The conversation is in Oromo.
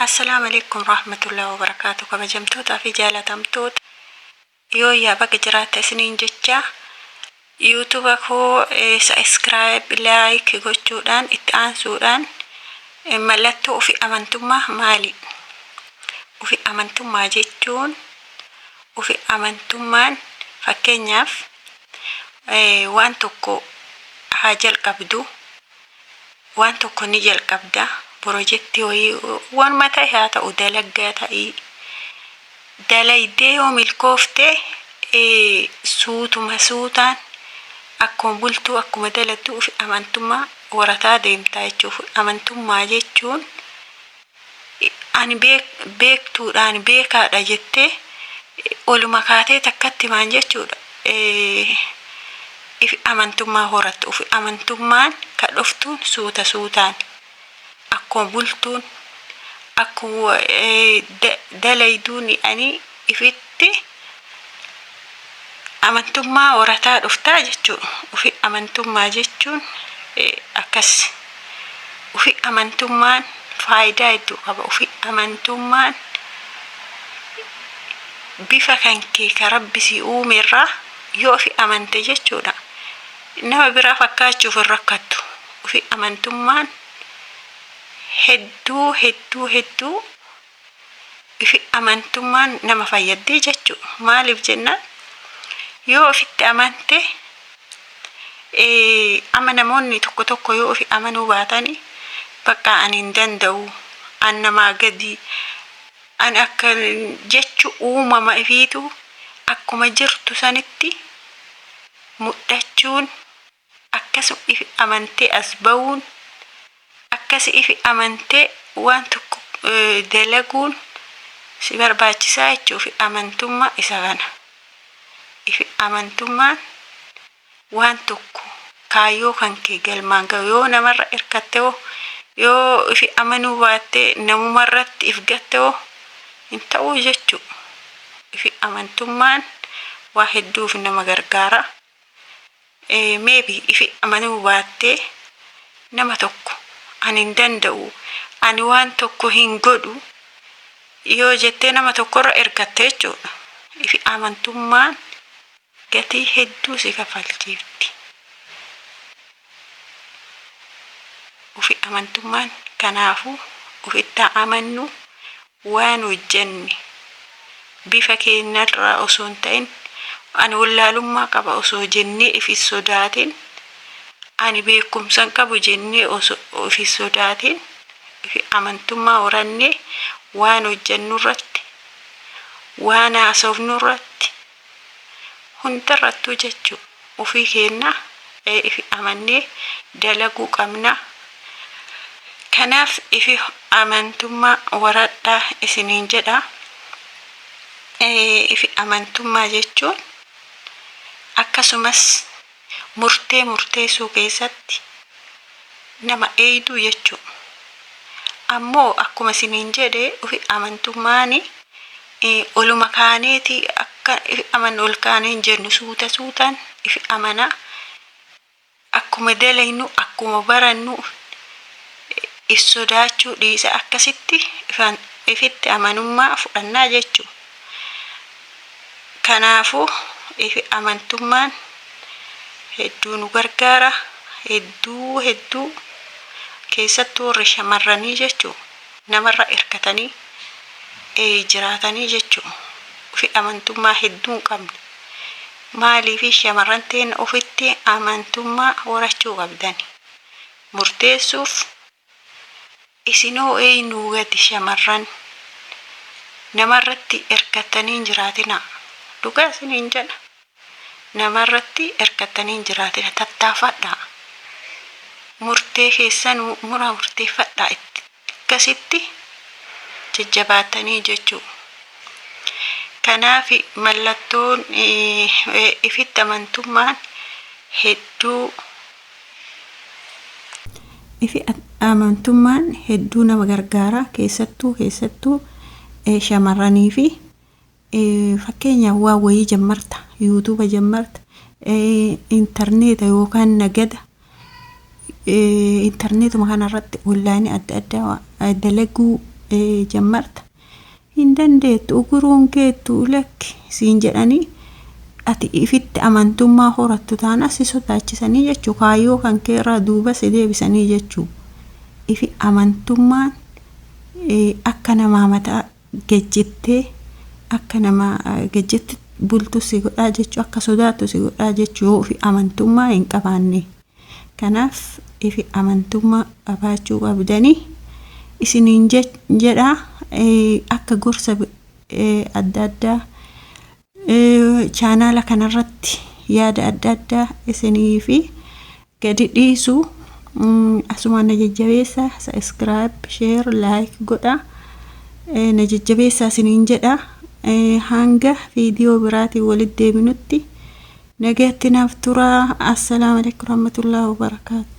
Assalamu alaikum rahmatullahi wabarakatuh. Kabajamtoota fi jaalatamtoota yoo yaaba jiraata isiniin jecha YouTube koo subscribe like gochuudhaan itti aansuudhaan mallattoo ofii amantummaa maali? Ofii amantummaa jechuun ofii amantummaan fakkeenyaaf waan tokko haa jalqabdu waan tokko ni jalqabda projektii waan mataa haa ta'u dalagaa ta'ii dalaydee yoo milkoofte suutaan akkuma bultuu akkuma dalattuu ofii amantummaa warataa deemtaa jechuuf amantummaa jechuun ani beektuudhaan beekaadha jettee oluma kaatee takkatti maan jechuudha. Ifi amantummaa horattu ofi amantummaan ka dhoftuun suutaan akkuma bultuun akkuma dalayduun ani ifitti amantummaa warataa dhoftaa jechuudha. Ofi amantummaa jechuun akkas ofi amantummaan faayidaa hedduu qaba. Ofi amantummaan bifa kan kee ka Rabbi si uumerraa yoo ofi amante jechuudha. Nama biraa fakkaachuuf hin rakkattu. Ofi amantummaan hedduu ofi amantummaan nama fayyaddi jechuudha. Maaliif jennaan yoo ofitti amante ama namoonni tokko yoo ofi amanuu baatanii bakka ani hin danda'u an namaa gadi an akka jechu uumama ifiitu akkuma jirtu sanitti mudhachuun akkasuma ifi amantee as ba'uun akkasi ifi amantee waan tokko dalaguun si barbaachisaa jechuuf amantummaa isa kana. Ifi amantummaan waan tokko kaayyoo kan kee galmaan ga'u yoo namarra hirkatte yoo ifi amanuu baatte namumarratti if gatte hin ta'uu jechuudha. Ifi amantummaan waa hedduuf nama gargaara. Maybe ifi amanuu baatte nama tokko ani hin danda'u ani waan tokko hin godhu yoo jettee nama tokkorra hirkatte jechuudha. Ifi amantummaan gatii hedduu si kafalchiifti. Ofi amantummaan kanaafuu ofitti amannu waan hojjenne bifa keenyarraa osoo hin ta'in ani wallaalummaa qaba osoo jennee ifi sodaatin ani beekumsan qabu jennee osoo ifi sodaatin ifi amantummaa horannee waan hojjennu irratti waan haasofnu irratti hundarrattuu jechuudha. Ofii keenya ifi amannee dalaguu qabna. Kanaaf ifi amantummaa waradhaa isiniin jedha. Ifi amantummaa jechuun akkasumas murteessuu keessatti nama eeyduu jechuudha. Ammoo akkuma isiniin jedhe ofi amantummaani oluma kaaneeti akka ifi amannu ol kaaneen jennu suutaan ifi amana akkuma dalaynu akkuma barannu if sodaachuu dhiisa akkasitti ifitti amanummaa fudhannaa jechuudha. Kanaafuu ifi amantummaan hedduu nu gargaara. Hedduu keessattuu warri shamarranii jechuudha. Namarra hirkatanii jiraatanii jechuudha. Ofi amantummaa hedduu hin qabne. Maaliif shamarran ta'een ofitti amantummaa horachuu qabdani. Murteessuuf isinoo eenyuu gati shamarran namarratti hirkatanii jiraatina. Dhugaa isiniin jedha. Namarratti hirkatanii jiraatina tattaafadhaa. Murtee keessan murteeffadhaa akkasitti jajjabaatanii jechuudha. Kanaaf mallattoon ifitti amantummaan hedduu ifi amantummaan hedduu nama gargaara keessattuu shamarranii fi fakkeenya waa wayii jammarta YouTube jammarta internet yookaan nagada internet kanarratti online adda addaa dalaguu jammarta hin dandeettu uguruun keetu lakki siin jedhanii ati ifitti amantummaa horattu taana si sodaachisanii jechuu kaayyoo kan keerraa duuba si deebisanii jechuu ifi amantummaan akka namaa mataa gejjittee akka namaa gejjitti bultu si godhaa jechuu akka sodaattu si godhaa jechuu ifi amantummaa hin qabaanne kanaaf ifi amantummaa qabaachuu qabdanii isiniin jedha akka gorsa adda addaa channel kanarratti yaada adda addaa isinii fi gadi dhiisu asumaan na jajjabeessa subscribe share like godha na jajjabeessa isiniin jedha hanga viidiyoo biraatii walitti deebinutti nagaatti naaf turaa. Assalaamu alaykum warahmatullahi wabarakatuh.